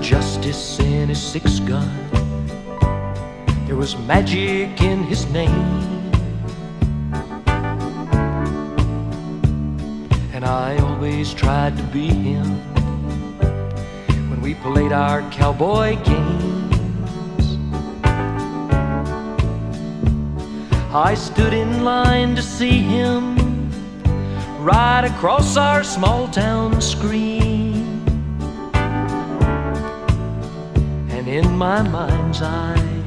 justice in his six gun. There was magic in his name. And I always tried to be him when we played our cowboy games. I stood in line to see him right across our small town screen. And in my mind's eye,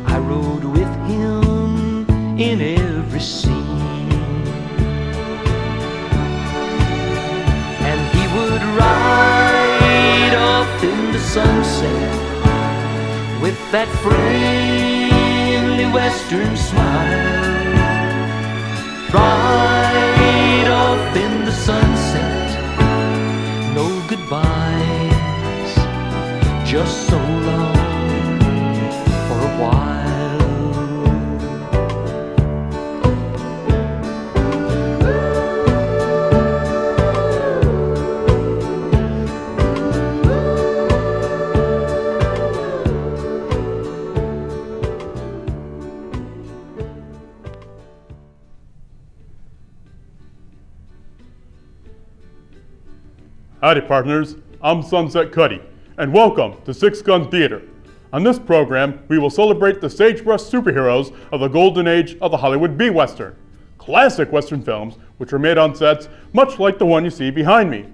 I rode with him in every scene. And he would ride off in the sunset with that friendly western smile. Ride off in the sunset, no goodbyes, just so long for a while. Howdy partners, I'm Sunset Cuddy, and welcome to Six Gun Theater. On this program, we will celebrate the sagebrush superheroes of the golden age of the Hollywood B-Western. Classic Western films, which were made on sets much like the one you see behind me.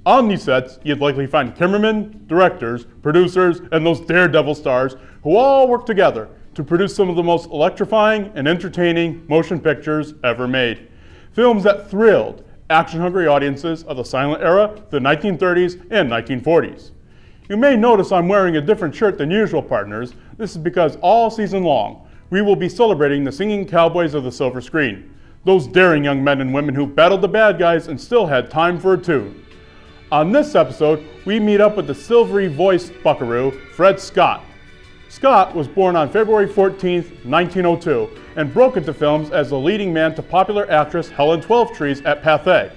On these sets, you'd likely find cameramen, directors, producers, and those daredevil stars who all work together to produce some of the most electrifying and entertaining motion pictures ever made. Films that thrilled action-hungry audiences of the silent era, the 1930s and 1940s. You may notice I'm wearing a different shirt than usual, partners. This is because all season long, we will be celebrating the singing cowboys of the silver screen. Those daring young men and women who battled the bad guys and still had time for a tune. On this episode, we meet up with the silvery-voiced buckaroo, Fred Scott. Scott was born on February 14, 1902, and broke into films as the leading man to popular actress Helen Twelvetrees at Pathé.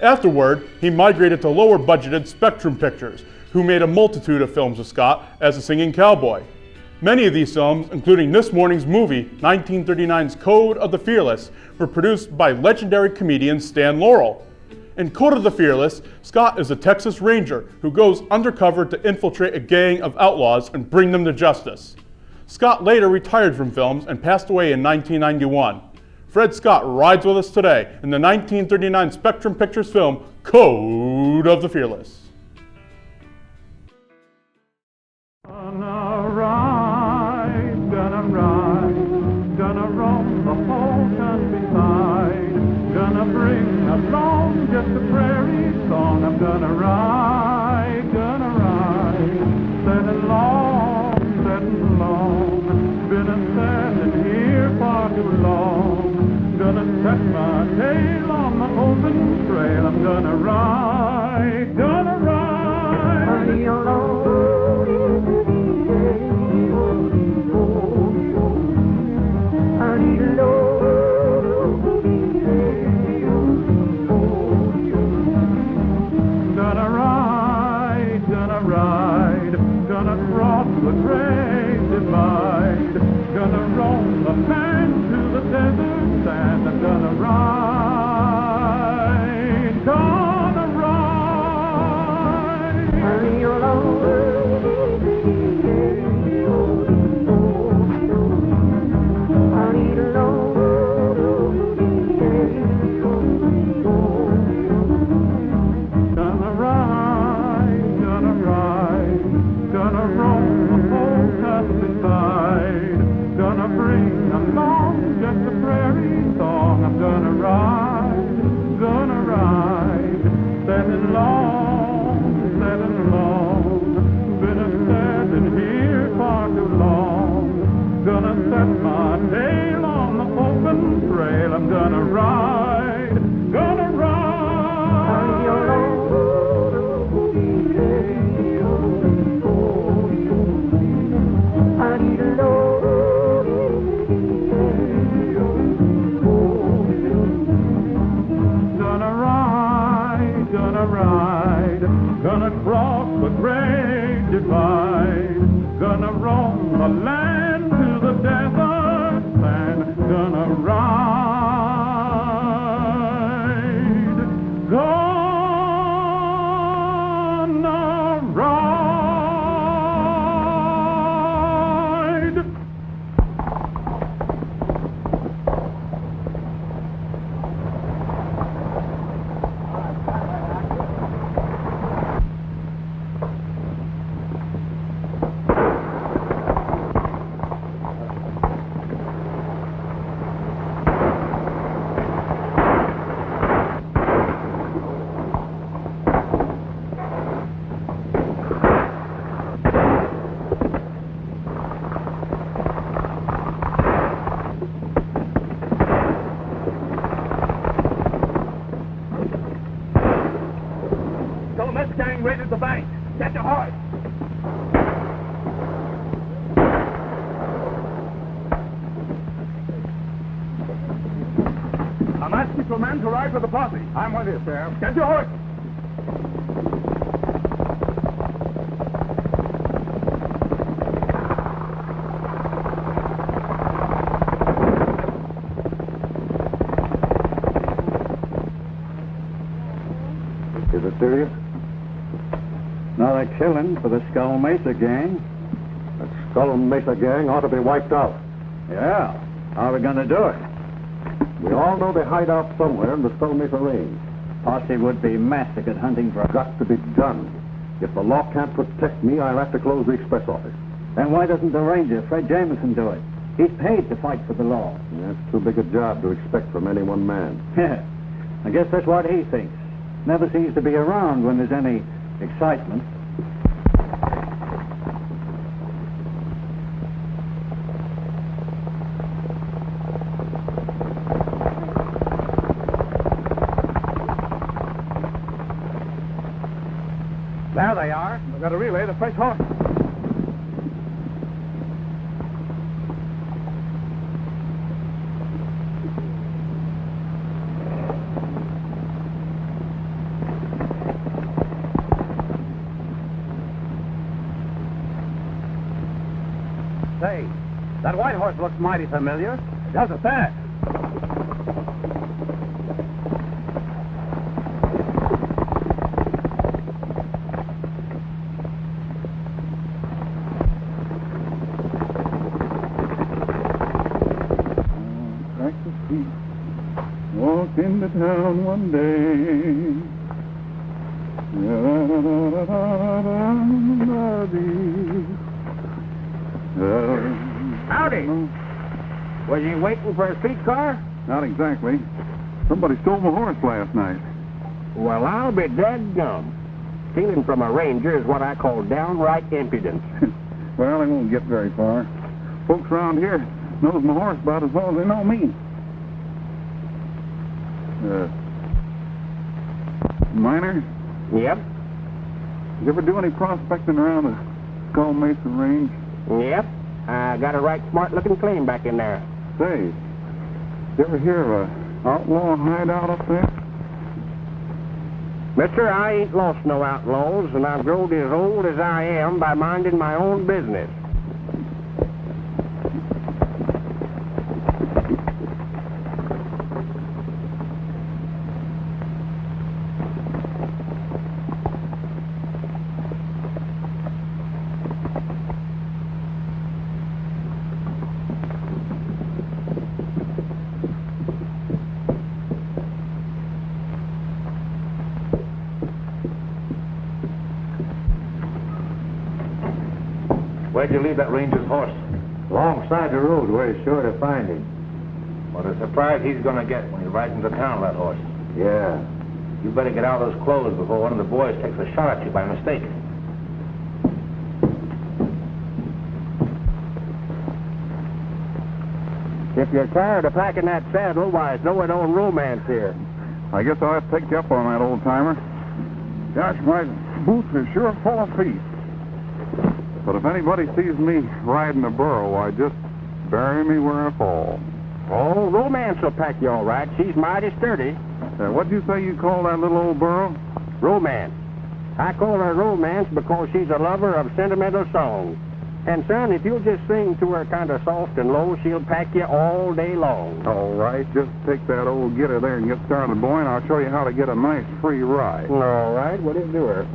Afterward, he migrated to lower-budgeted Spectrum Pictures, who made a multitude of films with Scott as a singing cowboy. Many of these films, including this morning's movie, 1939's Code of the Fearless, were produced by legendary comedian Stan Laurel. In Code of the Fearless, Scott is a Texas Ranger who goes undercover to infiltrate a gang of outlaws and bring them to justice. Scott later retired from films and passed away in 1991. Fred Scott rides with us today in the 1939 Spectrum Pictures film, Code of the Fearless. Gonna ride, gonna roam the whole countryside, gonna bring along just a prairie song. I'm gonna ride, setting long, been a standing here far too long, gonna set my tail on the open trail. I'm gonna ride, gonna cross the great divide, gonna roam the man to the desert sand. I'm gonna ride, gonna roam the whole countryside, gonna bring along just a prairie song. I'm gonna ride, setting long, been a standing here far too long, gonna set my tail on the open trail. I'm gonna ride, gonna gonna ride, gonna cross the great divide, gonna roam the land to the desert sand, gonna ride, gonna ride. Raided the bank. Get your horse. I'm asking for a man to ride with the posse. I'm with you, Sheriff. Get your horse. Is it serious? Another killing for the Skull Mesa gang. That Skull Mesa gang ought to be wiped out. Yeah. How are we going to do it? We all know they hide out somewhere in the Skull Mesa range. Posse would be massacred hunting for... Got to be done. If the law can't protect me, I'll have to close the express office. Then why doesn't the ranger, Fred Jameson, do it? He's paid to fight for the law. That's too big a job to expect from any one man. Yeah. I guess that's what he thinks. Never seems to be around when there's any excitement. There they are. I've got to relay the fresh horse. Say, that white horse looks mighty familiar. It does at that. Walked into town one day. Howdy. Was you waiting for a streetcar? Not exactly. Somebody stole my horse last night. Well, I'll be dadgum. Stealing from a ranger is what I call downright impudence. Well, they won't get very far. Folks around here knows my horse about as well as they know me. Miner, Yep. you ever do any prospecting around the Skull Mesa range? Yep. I got a right smart-looking claim back in there. Say, you ever hear of a outlaw hideout up there? Mister, I ain't lost no outlaws, and I've grown as old as I am by minding my own business. Where'd you leave that ranger's horse? Alongside the road where he's sure to find him. What a surprise he's gonna get when he rides into town, that horse. Yeah. You better get out of those clothes before one of the boys takes a shot at you by mistake. If you're tired of packing that saddle, why, it's no own romance here. I guess I'll have to take you up on that, old-timer. Gosh, my boots are sure full of feet. But if anybody sees me riding a burro, why, just bury me where I fall. Oh, romance will pack you all right. She's mighty sturdy. What'd you say you call that little old burro? Romance. I call her romance because she's a lover of sentimental songs. And, son, if you'll just sing to her kind of soft and low, she'll pack you all day long. All right, just take that old getter there and get started, boy, and I'll show you how to get a nice free ride. All right, what is do her?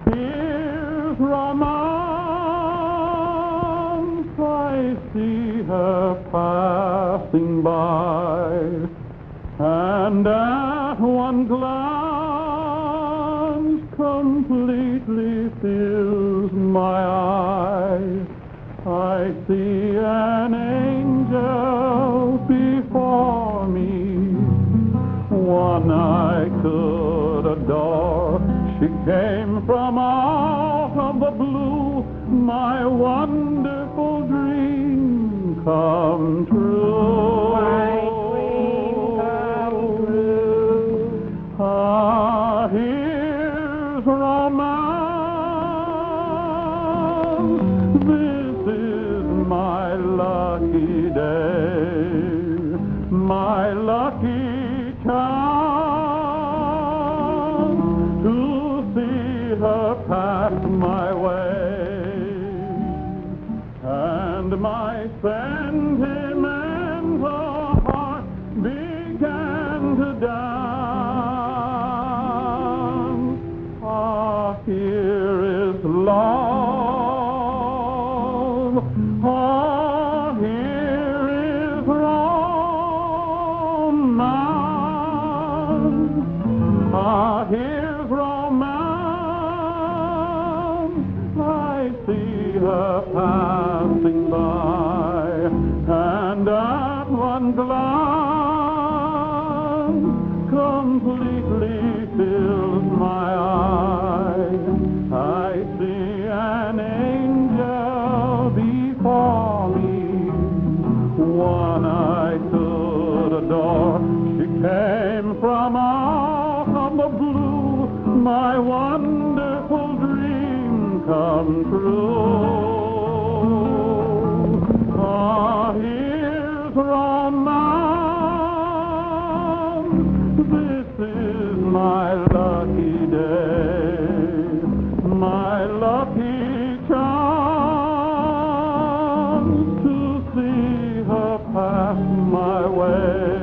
Here's romance, I see her passing by, and at one glance completely fills my eyes. I see an angel before me, one I could adore. She came from out of the blue, my wonderful dream come true. My dream come true. Ah, here's romance. This is my lucky day, my lucky chance to see her pass my way, and my sentimental heart began to dance. Ah, here is love. Ah, here is romance. Ah, here's romance. I see her passing by, and at one glance completely fills my eyes. I see an angel before me, one I could adore. She came from out of the blue, my wonderful dream come true. Ah, here's romance. This is my lucky day, my lucky chance to see her pass my way,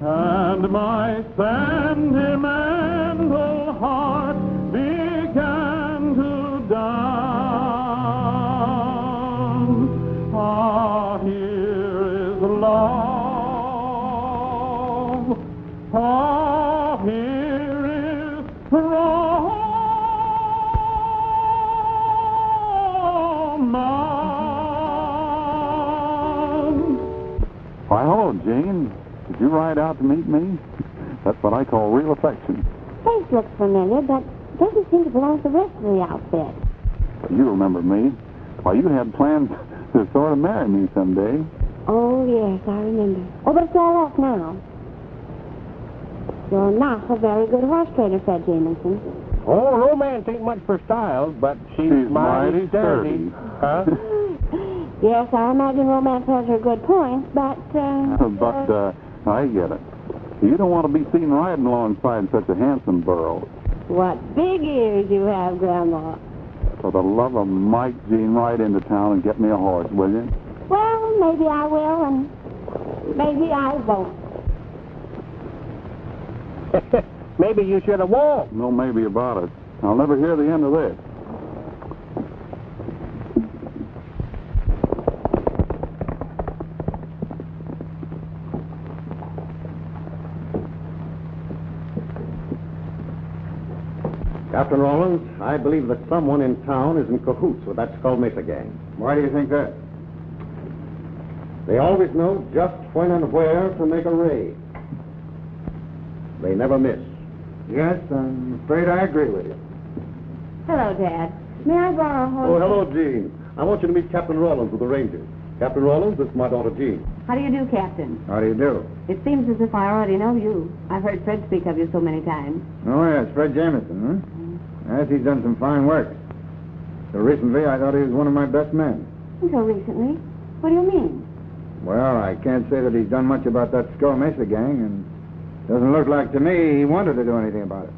and my sentimental heart began to dance. Ah, here is love. Ah, here is romance. Why, hello, Jane. Did you ride out to meet me? That's what I call real affection. Face looks familiar, but doesn't seem to belong to the rest of the outfit. You remember me. Why, you had plans to sort of marry me someday. Oh, yes, I remember. Oh, but it's all off now. You're not a very good horse trader, said Jamison. Oh, romance ain't much for styles, but she's mighty sturdy. Huh? Yes, I imagine romance has her good points, but, But, I get it. You don't want to be seen riding alongside such a handsome burro. what big ears you have, Grandma. For the love of Mike, Gene, ride into town and get me a horse, will you? Well, maybe I will, and maybe I won't. Maybe you should have walked. No maybe about it. I'll never hear the end of this. Captain Rollins, I believe that someone in town is in cahoots with that Skull Mesa gang. Why do you think that? They always know just when and where to make a raid. They never miss. Yes, I'm afraid I agree with you. Hello, Dad. May I borrow a horse? Oh, hello, Gene. I want you to meet Captain Rollins with the Rangers. Captain Rollins, this is my daughter, Jean. How do you do, Captain? How do you do? It seems as if I already know you. I've heard Fred speak of you so many times. Oh, yes, Fred Jamison, huh? Yes, he's done some fine work. So recently, I thought he was one of my best men. Until recently. What do you mean? Well, I can't say that he's done much about that Skull Mesa gang, and doesn't look like to me he wanted to do anything about it.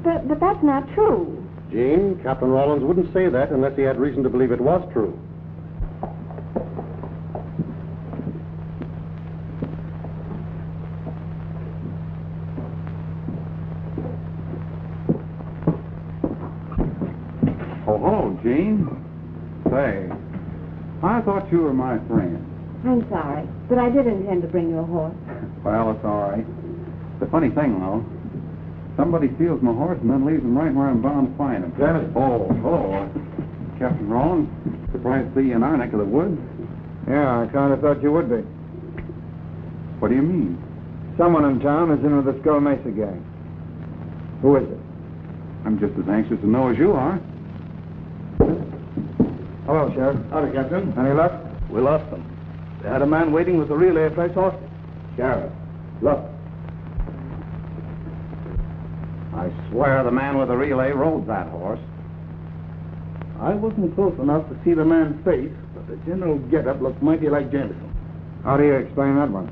But that's not true. Gene, Captain Rawlins wouldn't say that unless he had reason to believe it was true. Oh, hello, Gene. Say, I thought you were my friend. I'm sorry, but I did intend to bring you a horse. Well, it's all right. The funny thing, though, somebody steals my horse and then leaves him right where I'm bound to find him. Dennis. Oh, hello. Captain Rollins, surprised to see you in our neck of the woods. Yeah, I kind of thought you would be. What do you mean? Someone in town is in with the Skull Mesa gang. Who is it? I'm just as anxious to know as you are. Hello, Sheriff. Howdy, Captain. Any luck? We lost them. They had a man waiting with the relay fresh horses. Sheriff, look. I swear the man with the relay rode that horse. I wasn't close enough to see the man's face, but the general get-up looked mighty like Jameson. How do you explain that one?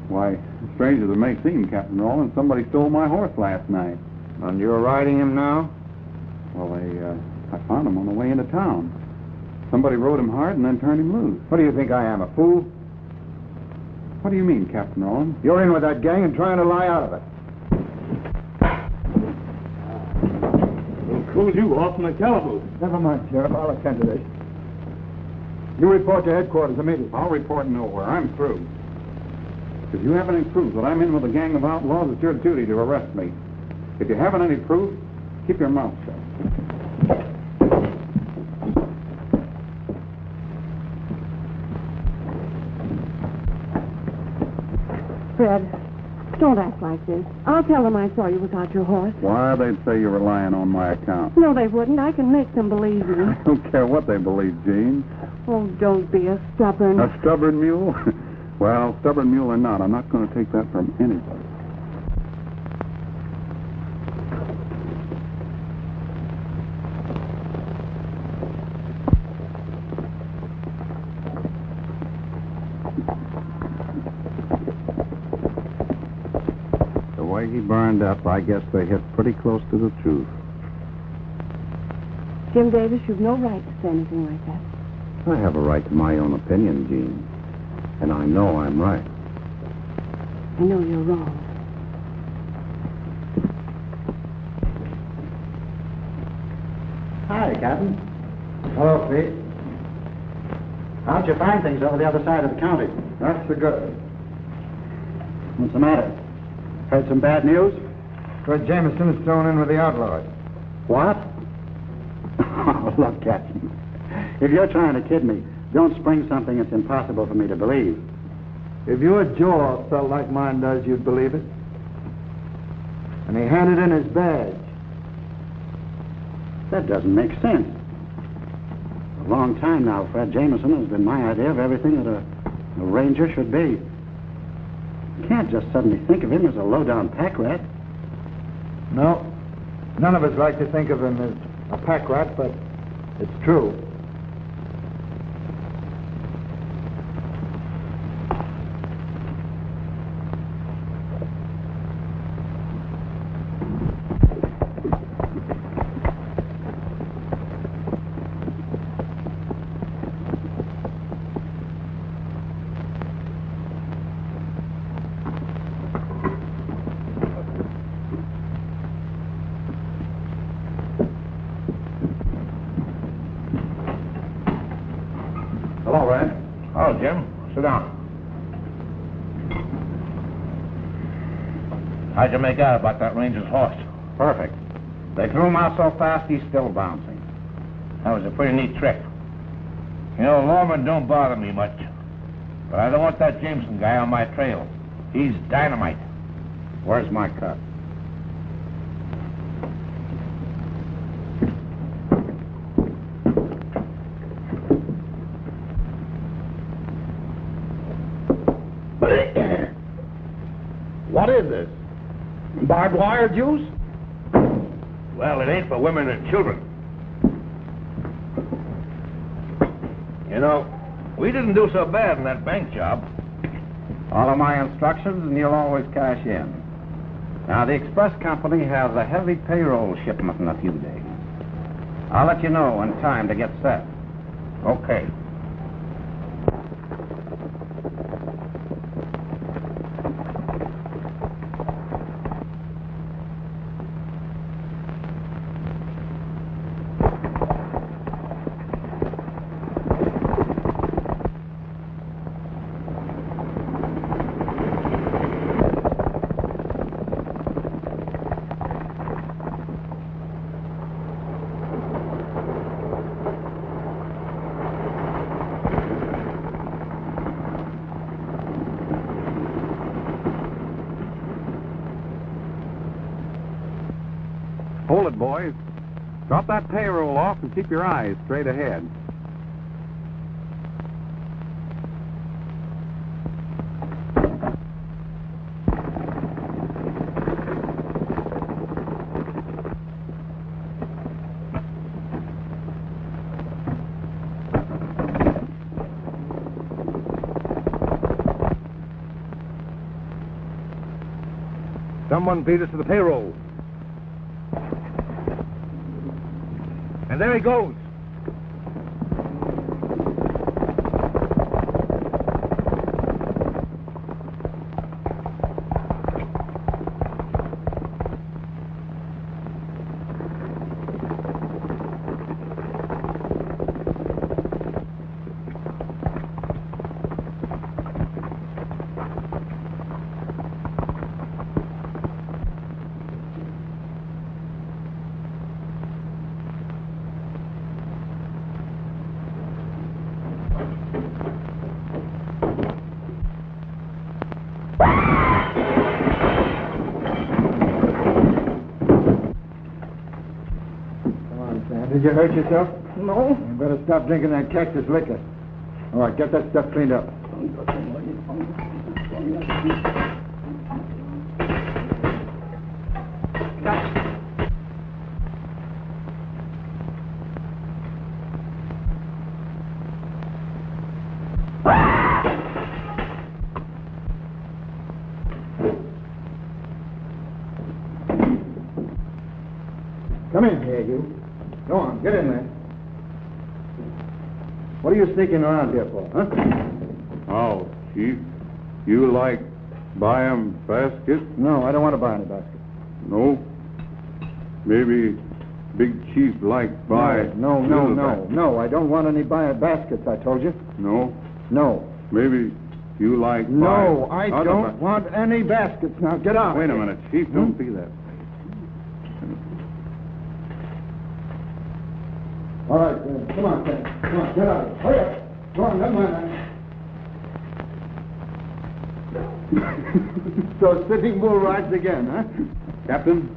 Why, strange as it may seem, Captain Rollins, somebody stole my horse last night. And you're riding him now? Well, I found him on the way into town. Somebody rode him hard and then turned him loose. What do you think I am, a fool? What do you mean, Captain Rollins? You're in with that gang and trying to lie out of it. We'll cool you off in the calaboose. Never mind, Sheriff. I'll attend to this. You report to headquarters immediately. I'll report nowhere. I'm through. If you have any proof that I'm in with a gang of outlaws, it's your duty to arrest me. If you haven't any proof, keep your mouth shut. Fred, don't act like this. I'll tell them I saw you without your horse. Why, they'd say you're relying on my account. No, they wouldn't. I can make them believe me. I don't care what they believe, Gene. Oh, don't be a stubborn... A stubborn mule? Well, stubborn mule or not, I'm not going to take that from anybody. The way he burned up, I guess they hit pretty close to the truth. Jim Davis, you've no right to say anything like that. I have a right to my own opinion, Gene. And I know I'm right. I know you're wrong. Hi, Captain. Hello, Pete. How'd you find things over the other side of the county? That's the good. What's the matter? Heard some bad news? Fred Jameson is thrown in with the outlaws. What? Oh, look, Captain. If you're trying to kid me, don't spring something that's impossible for me to believe. If your jaw felt like mine does, you'd believe it. And he handed in his badge. That doesn't make sense. For a long time now, Fred Jameson has been my idea of everything that a ranger should be. You can't just suddenly think of him as a low-down pack rat. No. None of us like to think of him as a pack rat, but it's true. Hello, Red. Oh, Jim. Sit down. How'd you make out about that ranger's horse? Perfect. They threw him out so fast, he's still bouncing. That was a pretty neat trick. You know, lawmen don't bother me much. But I don't want that Jameson guy on my trail. He's dynamite. Where's my cut? What is this? Barbed wire juice? Well, it ain't for women and children. You You know, we didn't do so bad in that bank job. Follow my instructions and you'll always cash in. Now, the express company has a heavy payroll shipment in a few days. I'll let you know in time to get set. Okay. Hold it, boys. Drop that payroll off and keep your eyes straight ahead. Someone beat us to the payroll. And there he goes. Did you hurt yourself? No. You better stop drinking that cactus liquor. All right, get that stuff cleaned up. Come in here, you. Go on, get in there. What are you sneaking around here for, huh? Oh, Chief, you like buy 'em baskets? No, I don't want to buy any basket. No. Maybe Big Chief like buy... No, I don't want any baskets, I told you. No? No. Maybe you like No, buy... I don't want any baskets. Now, get out. Wait a minute, Chief, don't be that. All right, come on, Ken. Come on, get out of here. Hurry up. Come on, never mind. So Sitting Bull rides again, huh? Captain,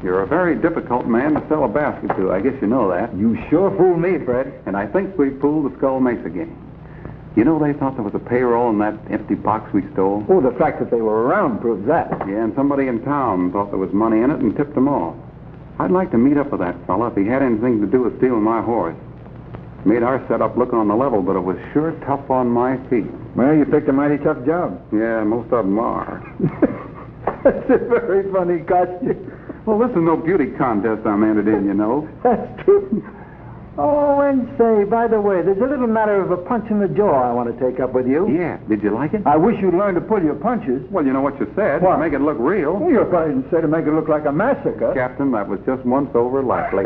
you're a very difficult man to sell a basket to. I guess you know that. You sure fooled me, Fred. And I think we pulled the Skull Mesa game. You know, they thought there was a payroll in that empty box we stole. Oh, the fact that they were around proves that. Yeah, and somebody in town thought there was money in it and tipped them off. I'd like to meet up with that fella if he had anything to do with stealing my horse. Made our setup look on the level, but it was sure tough on my feet. Well, you picked a mighty tough job. Yeah, most of them are. That's a very funny costume. Well, this is no beauty contest I'm entered in, you know. That's true. Oh, and say, by the way, there's a little matter of a punch in the jaw I want to take up with you. Yeah, did you like it? I wish you'd learn to pull your punches. Well, you know what you said. What? Make it look real. Well, you probably didn't say to make it look like a massacre. Captain, that was just once over lightly.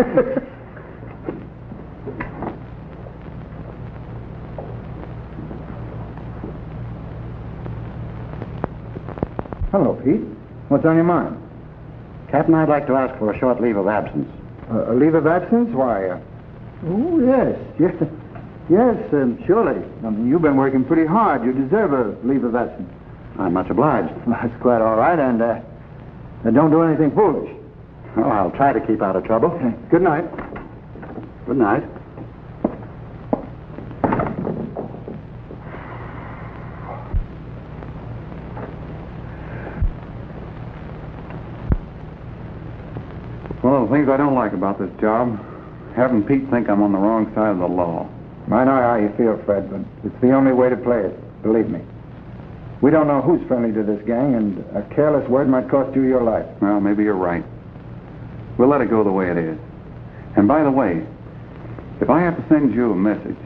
Hello, Pete. What's on your mind? Captain, I'd like to ask for a short leave of absence. A leave of absence? Why, oh, yes. Yes, surely. I mean, you've been working pretty hard. You deserve a leave of absence. I'm much obliged. Well, that's quite all right, and don't do anything foolish. Oh, I'll try to keep out of trouble. Good night. Good night. One of the things I don't like about this job, having Pete think I'm on the wrong side of the law. I know how you feel, Fred, but it's the only way to play it, believe me. We don't know who's friendly to this gang, and a careless word might cost you your life. Well, maybe you're right. We'll let it go the way it is. And by the way, if I have to send you a message,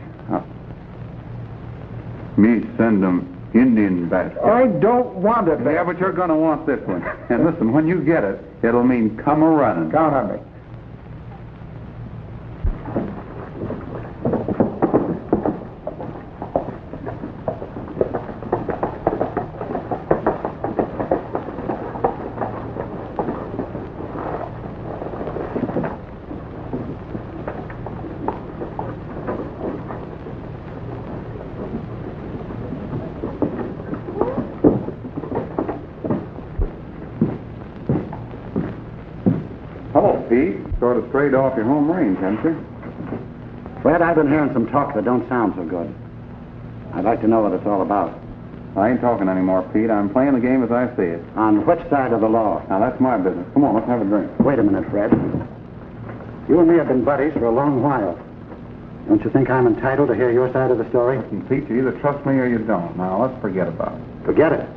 me send them Indian basket. I don't want it. Yeah, but you're going to want this one. And listen, when you get it, it'll mean come a-running. Count on me. Hello, Pete. Sort of strayed off your home range, haven't you? Fred, I've been hearing some talk that don't sound so good. I'd like to know what it's all about. I ain't talking anymore, Pete. I'm playing the game as I see it. On which side of the law? Now, that's my business. Come on, let's have a drink. Wait a minute, Fred. You and me have been buddies for a long while. Don't you think I'm entitled to hear your side of the story? Listen, Pete, you either trust me or you don't. Now, let's forget about it. Forget it.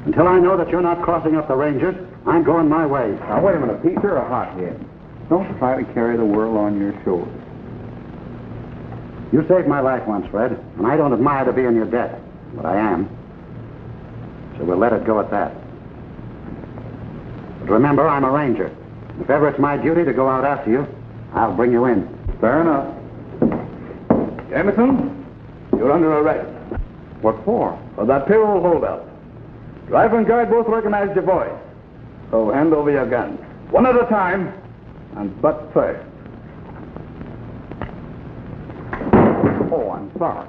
Until I know that you're not crossing up the Rangers, I'm going my way. Now, wait a minute, Pete. You're a hothead. Don't try to carry the world on your shoulders. You saved my life once, Fred, and I don't admire to be in your debt, but I am. So we'll let it go at that. But remember, I'm a ranger. If ever it's my duty to go out after you, I'll bring you in. Fair enough. Jameson, you're under arrest What for? for that payroll holdup. Driver and guard both recognized your voice. So hand over your guns. One at a time, and butt first. Oh, I'm sorry.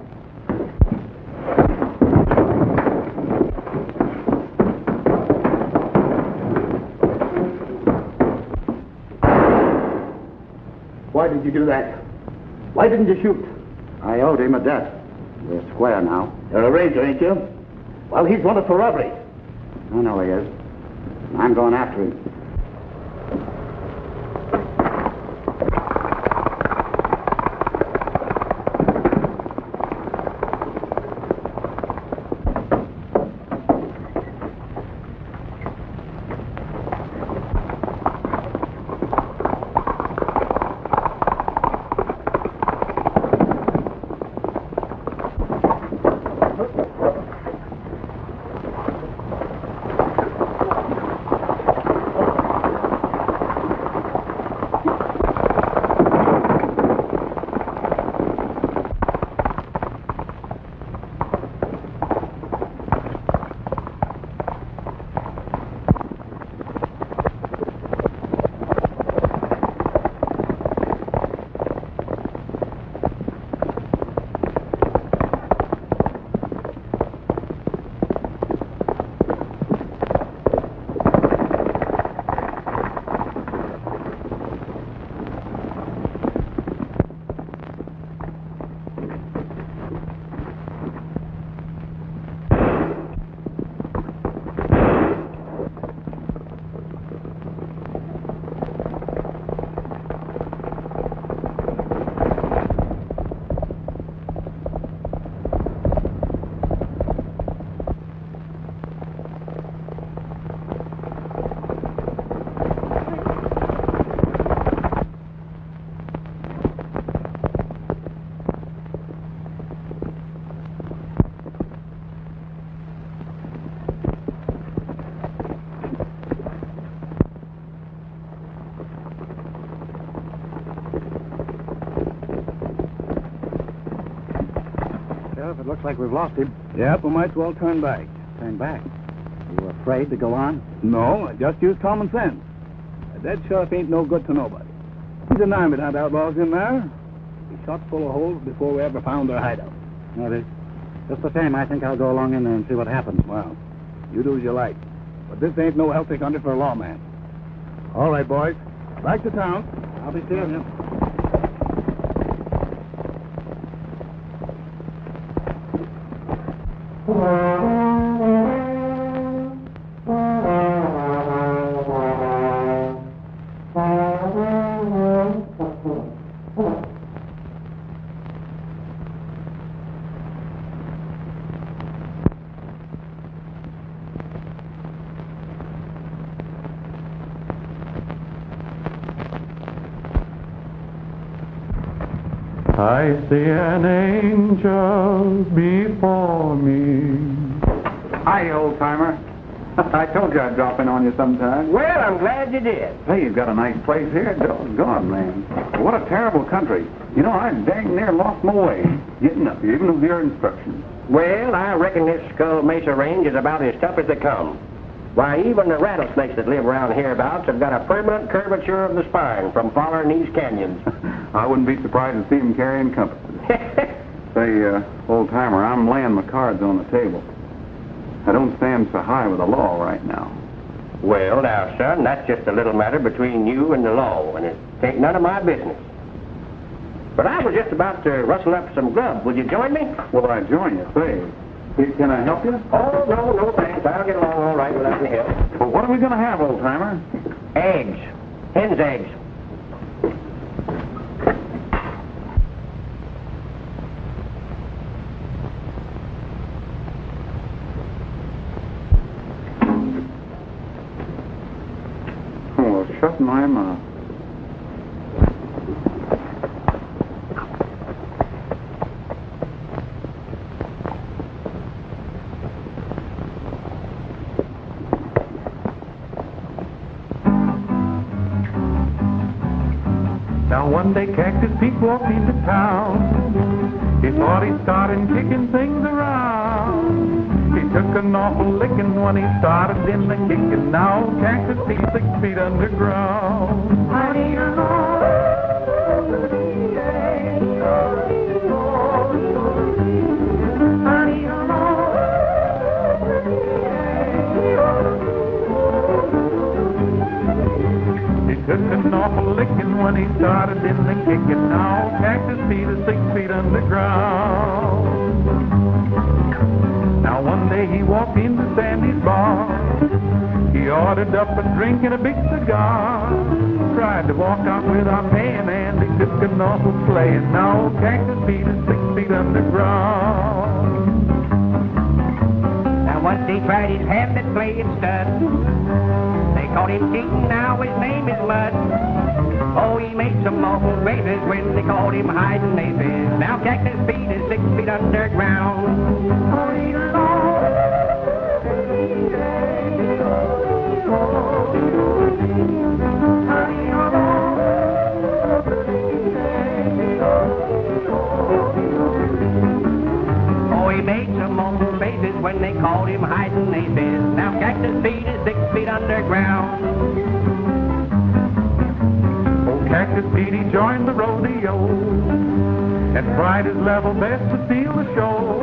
Why did you do that? Why didn't you shoot? I owed him a debt. We're square now. You're a ranger, ain't you? Well, he's wanted for robbery. I know he is. I'm going after him. It looks like we've lost him. Yep, we might as well turn back. Turn back. You afraid to go on? No, I just use common sense. A dead shot ain't no good to nobody. He's an army that had outlaws in there. He shot full of holes before we ever found their hideout. Maybe. Just the same, I think I'll go along in there and see what happens. Well, you do as you like. But this ain't no healthy country for a lawman. All right, boys. Back to town. I'll be seeing you. I see an angel before me. Hi, old-timer. I told you I'd drop in on you sometime. Well, I'm glad you did. Hey, you've got a nice place here. Doggone, man. What a terrible country. You know, I dang near lost my way getting up here, even with your instructions. Well, I reckon this Skull Mesa Range is about as tough as they come. Why, even the rattlesnakes that live around hereabouts have got a permanent curvature of the spine from following these canyons. I wouldn't be surprised to see them carrying compasses. Say, old-timer, I'm laying my cards on the table. I don't stand so high with the law right now. Well, now, son, that's just a little matter between you and the law, and it ain't none of my business. But I was just about to rustle up some grub. Would you join me? Will I join you? Say, can I help you? Oh, no, thanks. I'll get along all right without any help. Well, what are we going to have, old-timer? Eggs. Hen's eggs. Oh, shut my mouth. Now one day Cactus Pete walked into town. He thought he'd start kicking things around. He took an awful licking when he started in the kicking. Now Cactus Pete 6 feet underground. He took an awful licking when he started in the kicking. Now Cactus Pete is 6 feet underground. Now one day he walked into Sandy's bar. He ordered up a drink and a big cigar. Tried to walk out without paying and he took an awful slaying. Now Cactus Pete is 6 feet underground. Now once he tried his hand at playing stud. They caught him cheating, now his name is Mud. Oh, he made some awful faces when they called him hiding aces. Now Cactus Pete is 6 feet underground. Oh, he made some awful faces when they called him hiding aces. Now Cactus Pete is 6 feet underground. Old Cactus Pete, he joined the rodeo and tried his level best to steal the show.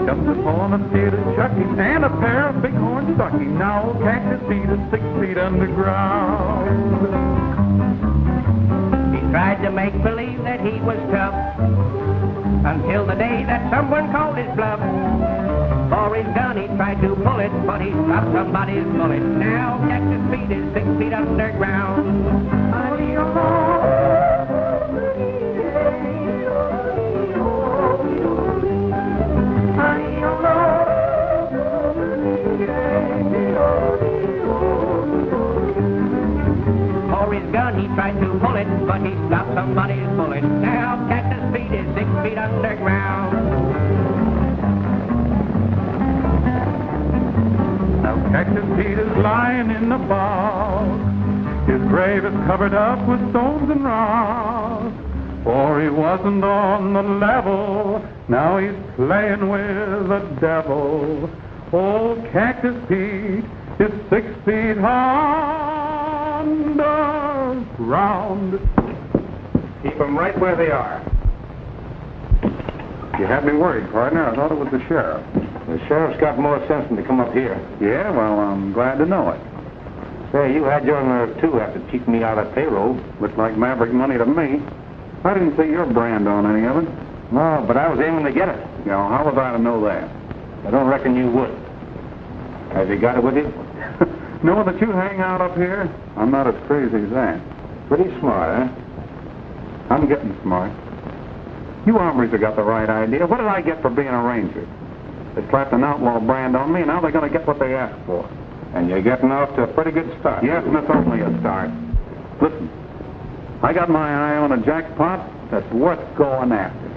Comes upon a steer to chuck him and a pair of bighorns stuck him. Now Cactus Pete is 6 feet underground. He tried to make believe that he was tough until the day that someone called his bluff. For his gun he tried to pull it, but he stopped somebody's bullet. Now Cactus Pete is 6 feet underground. For his gun he tried to pull it, but he stopped somebody's bullet. Now Cactus Pete is 6 feet underground. Now Cactus Pete is lying in the bog. His grave is covered up with stones and rocks. For he wasn't on the level, now he's playing with the devil. Old Cactus Pete is 6 feet underground. Keep them right where they are. You had me worried, partner. I thought it was the sheriff. The sheriff's got more sense than to come up here. Yeah, well, I'm glad to know it. Say, you had your nerve, too, after cheating me out of payroll. Looked like maverick money to me. I didn't see your brand on any of it. No, but I was aiming to get it. You know, how was I to know that? I don't reckon you would. Have you got it with you? Knowing that you hang out up here, I'm not as crazy as that. Pretty smart, huh? I'm getting smart. You hombres have got the right idea. What did I get for being a ranger? They slapped an outlaw brand on me, and now they're going to get what they asked for. And you're getting off to a pretty good start. Yes, and it's only a start. Listen, I got my eye on a jackpot, that's worth going after.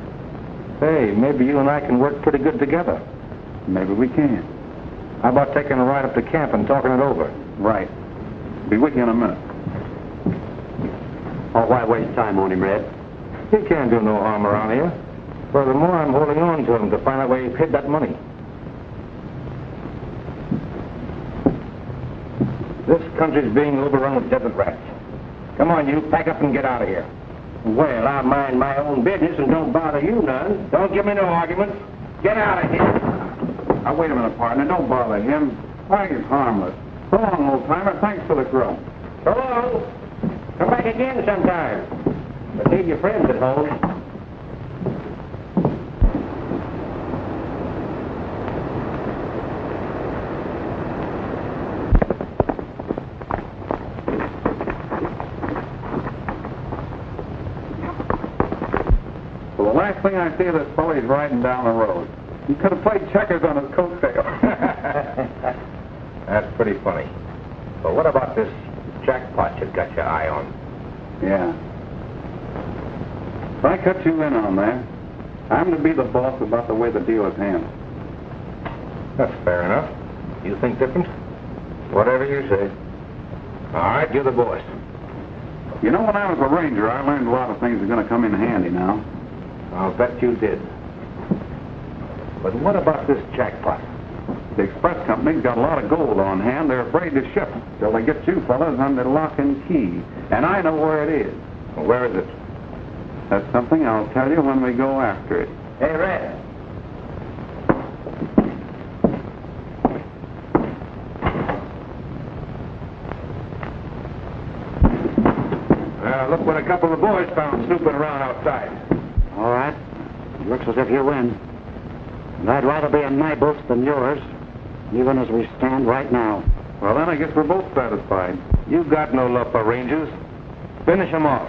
Hey, maybe you and I can work pretty good together. Maybe we can. How about taking a ride up to camp and talking it over? Right. Be with you in a minute. Oh, why waste time on him, Red? He can't do no harm around here. Furthermore, I'm holding on to him to find out where he hid that money. This country's being overrun with desert rats. Come on, you, pack up and get out of here. Well, I mind my own business and don't bother you none. Don't give me no arguments. Get out of here. Now, wait a minute, partner. Don't bother him. Why, he's harmless. So long, old-timer. Thanks for the grub. So long. Come back again sometime. But leave your friends at home. Well, the last thing I see of this fellow, he's riding down the road. He could have played checkers on his coattail. That's pretty funny. But what about this jackpot you've got your eye on? Yeah. If I cut you in on that, I'm to be the boss about the way the deal is handled. That's fair enough. You think different? Whatever you say. All right, you're the boss. You know, when I was a ranger, I learned a lot of things that are going to come in handy now. I'll bet you did. But what about this jackpot? The express company's got a lot of gold on hand. They're afraid to ship till they get you fellas under lock and key. And I know where it is. Well, where is it? That's something I'll tell you when we go after it. Hey, Red. Look what a couple of boys found snooping around outside. All right. It looks as if you win. And I'd rather be in my boots than yours, even as we stand right now. Well, then I guess we're both satisfied. You got no love for rangers. Finish him off.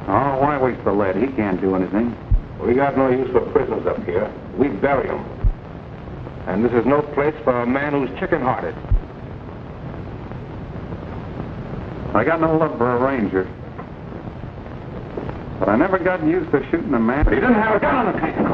Oh, why waste the lead? He can't do anything. We got no use for prisoners up here. We bury them. And this is no place for a man who's chicken-hearted. I got no love for a ranger. But I never got used to shooting a man. He didn't have a gun on the table.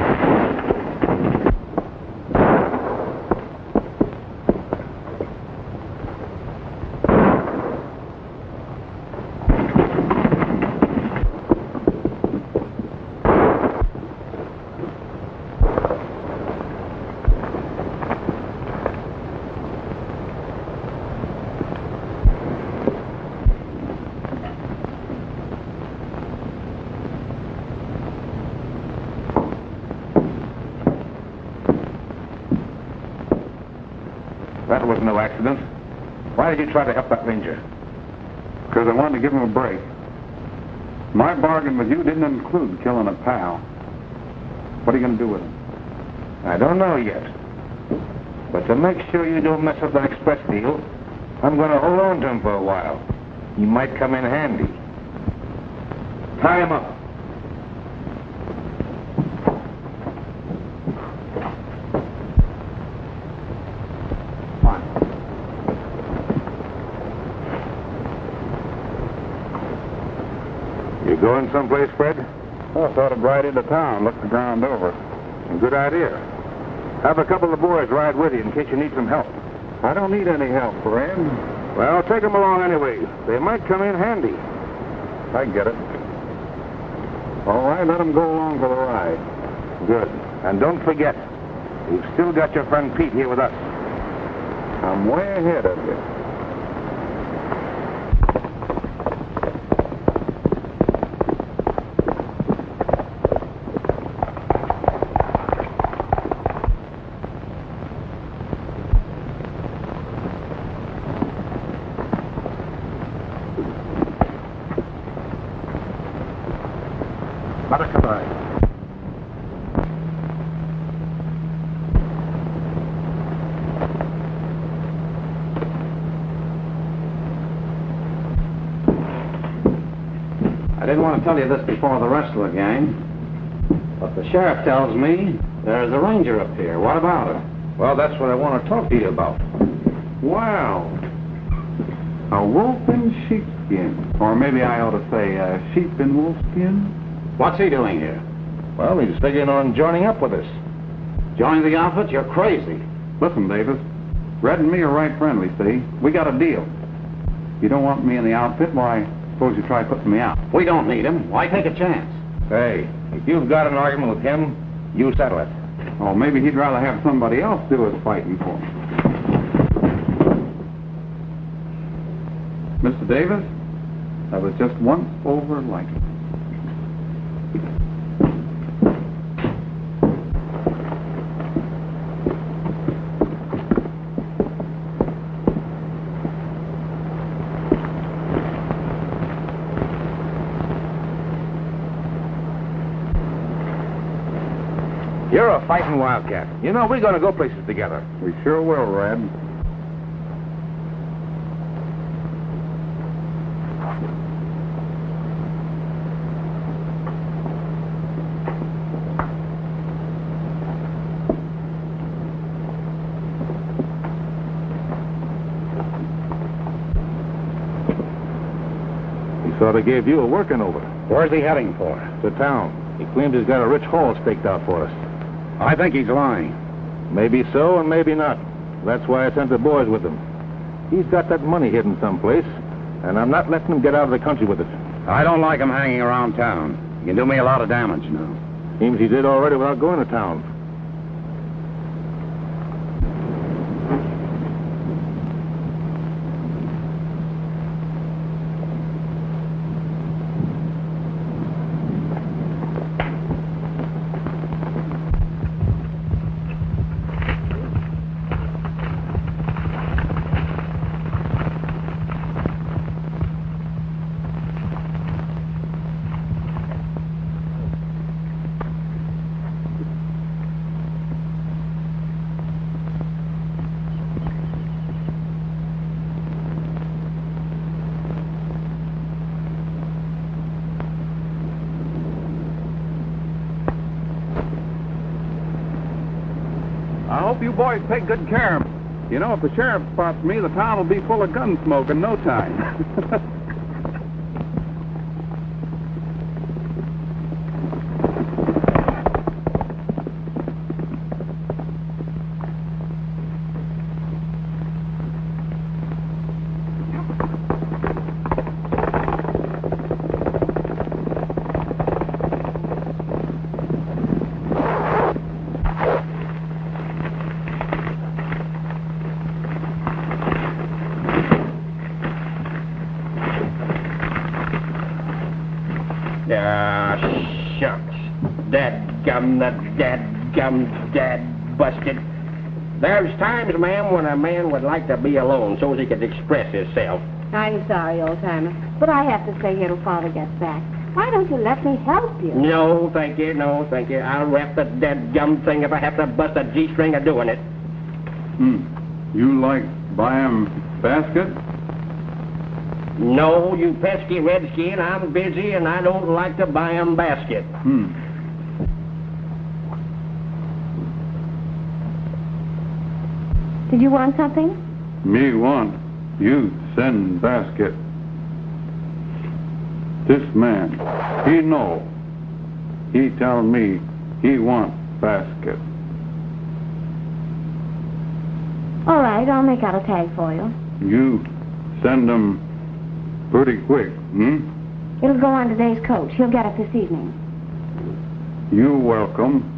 That was no accident. Why did you try to help that ranger? Because I wanted to give him a break. My bargain with you didn't include killing a pal. What are you going to do with him? I don't know yet. But to make sure you don't mess up the express deal, I'm going to hold on to him for a while. He might come in handy. Tie him up. You going someplace, Fred? Well, I thought I'd ride into town, look the ground over. A good idea. Have a couple of boys ride with you in case you need some help. I don't need any help, Fred. Well, take them along anyway. They might come in handy. I get it. All right, let them go along for the ride. Good. And don't forget, you've still got your friend Pete here with us. I'm way ahead of you. I didn't want to tell you this before the rest of the gang, but the sheriff tells me there's a ranger up here. What about her? Well, that's what I want to talk to you about. Wow. A wolf in sheepskin. Or maybe I ought to say a sheep in wolfskin. What's he doing here? Well, he's figuring on joining up with us. Join the outfit? You're crazy. Listen, Davis. Red and me are right friendly, see? We got a deal. You don't want me in the outfit, why, suppose you try putting me out. We don't need him. Why take a chance? Hey, if you've got an argument with him, you settle it. Oh, maybe he'd rather have somebody else do his fighting for him. Mr. Davis, I was just once over like it. You're a fighting wildcat. You know, we're going to go places together. We sure will, Red. He sort of gave you a working over. Where's he heading for? To town. He claims he's got a rich haul staked out for us. I think he's lying. Maybe so and maybe not. That's why I sent the boys with him. He's got that money hidden someplace, and I'm not letting him get out of the country with it. I don't like him hanging around town. He can do me a lot of damage now. Seems he did already without going to town. I hope you boys take good care of him. You know, if the sheriff spots me, the town will be full of gun smoke in no time. Shucks. Dadgum, dad busted. There's times, ma'am, when a man would like to be alone so as he could express himself. I'm sorry, old-timer, but I have to stay here till Father gets back. Why don't you let me help you? No, thank you, no, thank you. I'll wrap the dadgum thing if I have to bust a G-string of doing it. You like buying basket? No, you pesky redskin, I'm busy and I don't like to buy 'em basket. Did you want something? Me want, you send basket. This man, he know. He tell me he want basket. All right, I'll make out a tag for you. You send him pretty quick, It'll go on today's coach. He'll get it this evening. You welcome.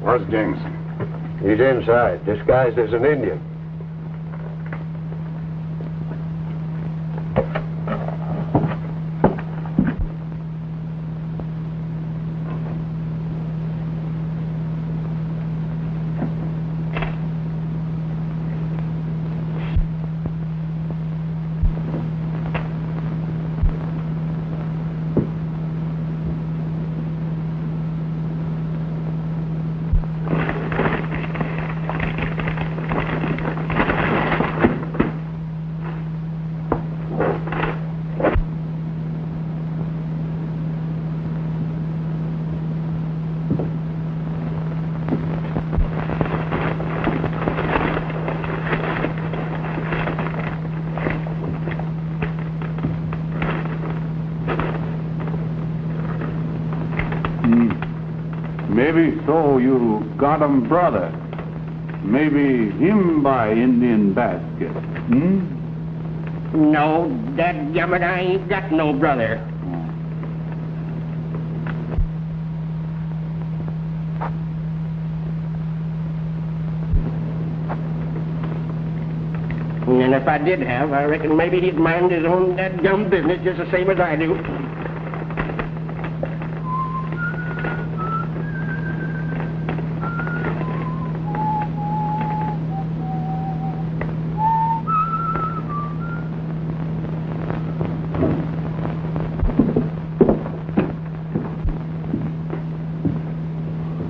Where's Jameson? He's inside, disguised as an Indian. Maybe so you got 'em brother. Maybe him buy Indian basket. No, dadgummit, I ain't got no brother. And if I did have, I reckon maybe he'd mind his own dadgum business just the same as I do.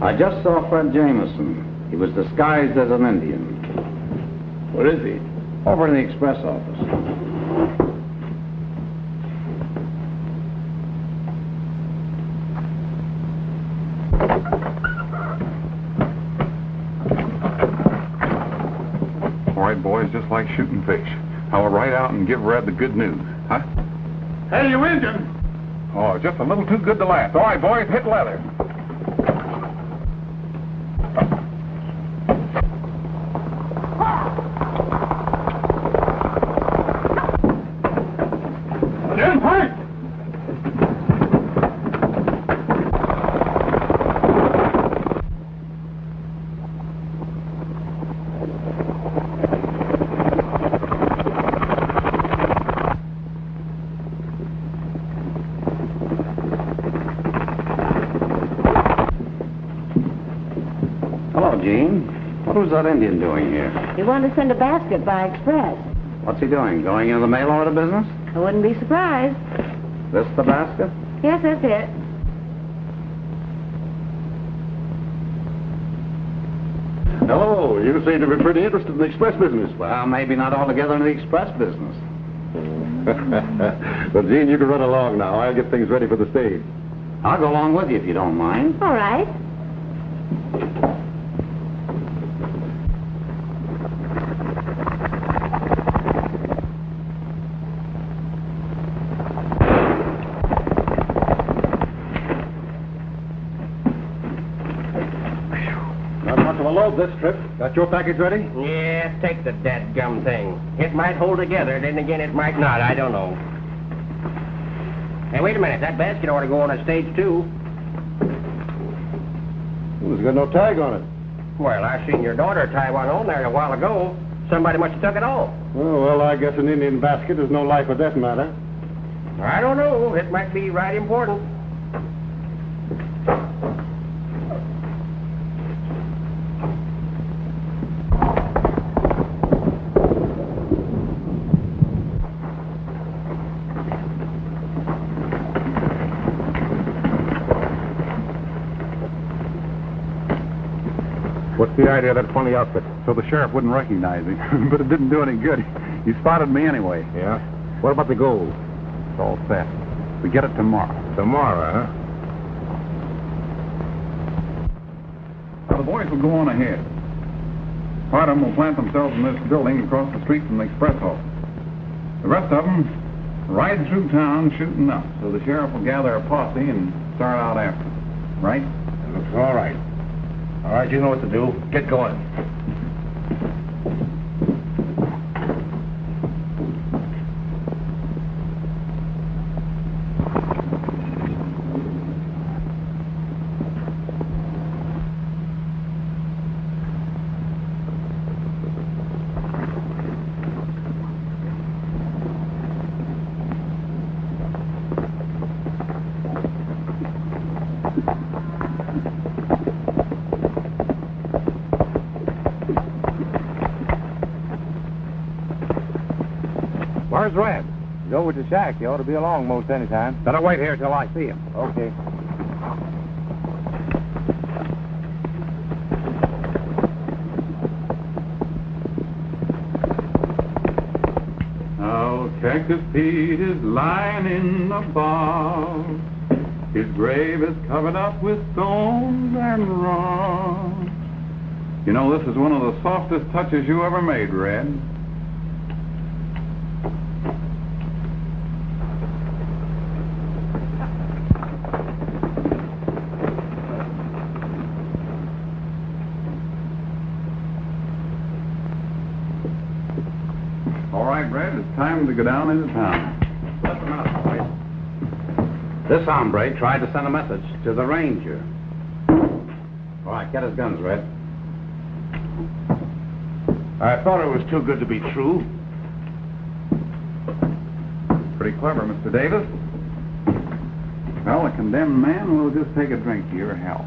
I just saw Fred Jameson. He was disguised as an Indian. Where is he? Over in the express office. All right, boys, just like shooting fish. I'll ride out and give Red the good news, huh? Hey, you Indian! Oh, just a little too good to last. All right, boys, hit leather. Hello, Gene. What was that Indian doing here? He wanted to send a basket by express. What's he doing? Going into the mail order business? I wouldn't be surprised. This the basket? Yes, that's it. Hello, you seem to be pretty interested in the express business. Well, maybe not altogether in the express business. Well, Gene, you can run along now. I'll get things ready for the stage. I'll go along with you if you don't mind. All right. This trip. Got your package ready? Yeah, take the dadgum thing. It might hold together, then again it might not. I don't know. Hey, wait a minute. That basket ought to go on a stage, too. There's got no tag on it. Well, I seen your daughter tie one on there a while ago. Somebody must have took it off. Oh, well, I guess an Indian basket is no life or death matter. I don't know. It might be right important. What's the idea of that funny outfit? So the sheriff wouldn't recognize me. But it didn't do any good. He spotted me anyway. Yeah? What about the gold? It's all set. We get it tomorrow. Tomorrow, huh? Now, the boys will go on ahead. Part of them will plant themselves in this building across the street from the express office. The rest of them ride through town shooting up, so the sheriff will gather a posse and start out after them. Right? It looks all right. All right, you know what to do. Get going. Where's Red? He's over to the shack. He ought to be along most any time. Better wait here till I see him. Okay. Oh, Cactus Pete is lying in the bog. His grave is covered up with stones and rocks. You know, this is one of the softest touches you ever made, Red. time to go down into town. Just a minute, boys. This hombre tried to send a message to the ranger. All right, get his guns, Red. I thought it was too good to be true. Pretty clever, Mr. Davis. Well, a condemned man will just take a drink to your health.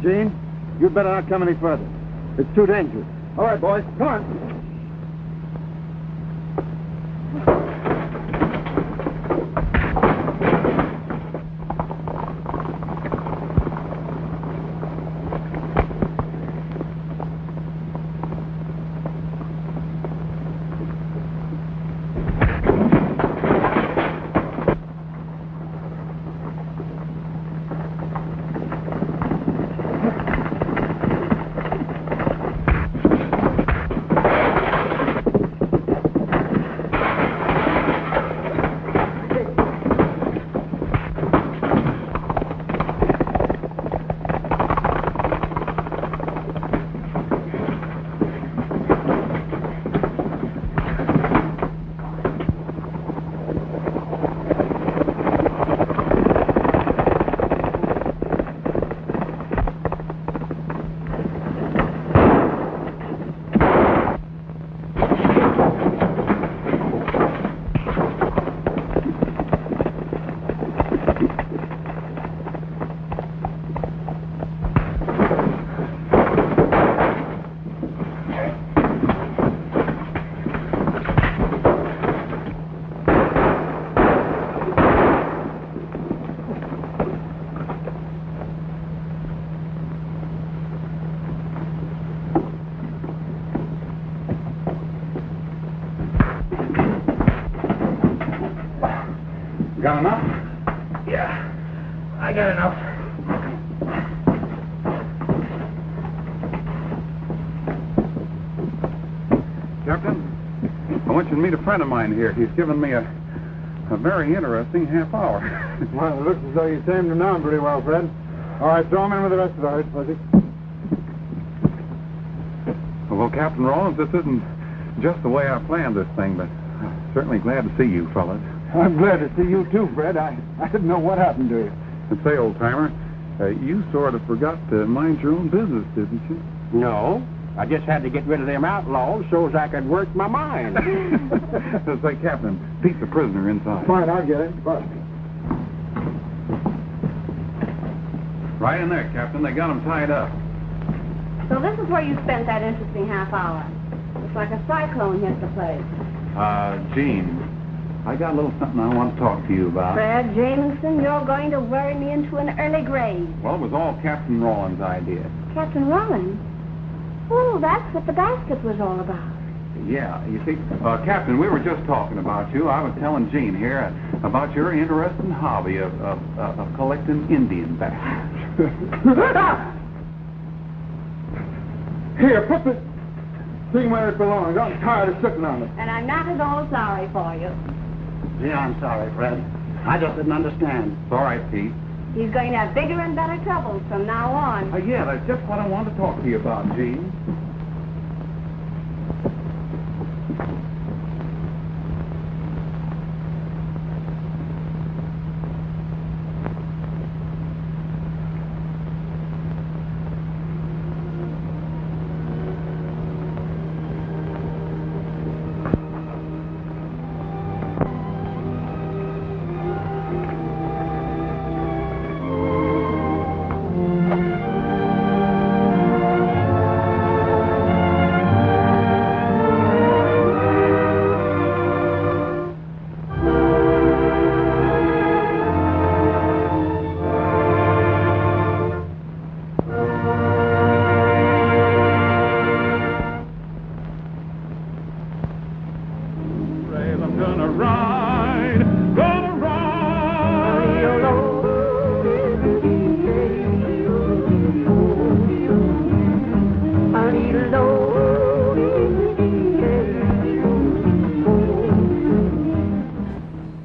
Gene, you'd better not come any further. It's too dangerous. All right, boys, come on. Got enough? Yeah, I got enough. Captain, I want you to meet a friend of mine here. He's given me a very interesting half hour. Well, it looks as though you tamed him down pretty well, Fred. All right, throw him in with the rest of the herd, Fuzzy. Well, Captain Rollins, this isn't just the way I planned this thing, but I'm certainly glad to see you fellas. I'm glad to see you too, Fred. I didn't know what happened to you. And say, old-timer, you sort of forgot to mind your own business, didn't you? No, I just had to get rid of them outlaws so as I could work my mind. Say, Captain, Pete's a prisoner inside. Fine, I'll get him. But Right in there, Captain. They got him tied up. So this is where you spent that interesting half hour. Looks like a cyclone hit the place. Gene, I got a little something I want to talk to you about. Fred Jameson, you're going to worry me into an early grave. Well, it was all Captain Rollins' idea. Captain Rollins? Oh, that's what the basket was all about. Yeah, you see, Captain, we were just talking about you. I was telling Gene here about your interesting hobby of collecting Indian baskets. Here, put the thing where it belongs. I'm tired of sitting on it. And I'm not at all sorry for you. Gee, I'm sorry, Fred. I just didn't understand. It's all right, Pete. He's going to have bigger and better troubles from now on. Yeah, that's just what I wanted to talk to you about, Gene.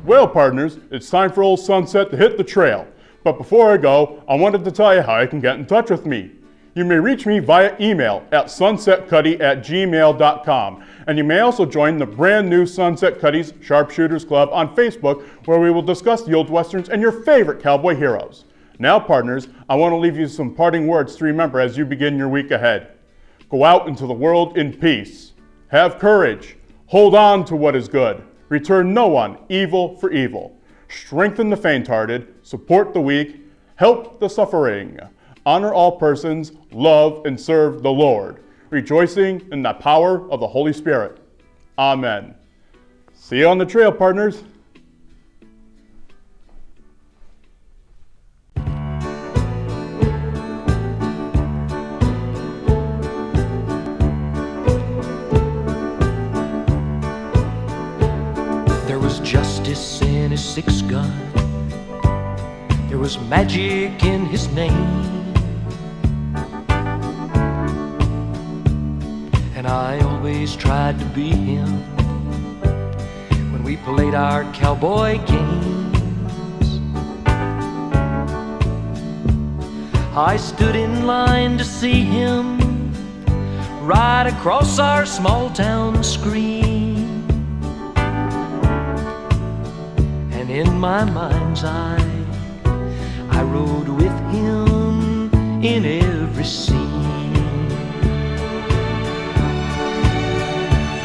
Well, partners, it's time for old Sunset to hit the trail. But before I go, I wanted to tell you how you can get in touch with me. You may reach me via email at sunsetcuddy@gmail.com. And you may also join the brand new Sunset Cuddy's Sharpshooters Club on Facebook, where we will discuss the old westerns and your favorite cowboy heroes. Now, partners, I want to leave you some parting words to remember as you begin your week ahead. Go out into the world in peace. Have courage. Hold on to what is good. Return no one evil for evil. Strengthen the faint-hearted. Support the weak. Help the suffering. Honor all persons. Love and serve the Lord. Rejoicing in the power of the Holy Spirit. Amen. See you on the trail, partners. There was justice in his 6-gun. There was magic in his name. And I always tried to be him when we played our cowboy games. I stood in line to see him ride across our small town screen. And in my mind's eye, I rode with him in every scene.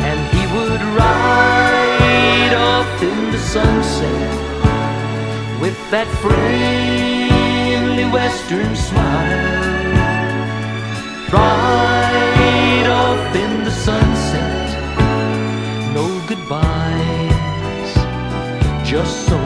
And he would ride off in the sunset with that friendly western smile. Ride off in the sunset, no goodbyes, just so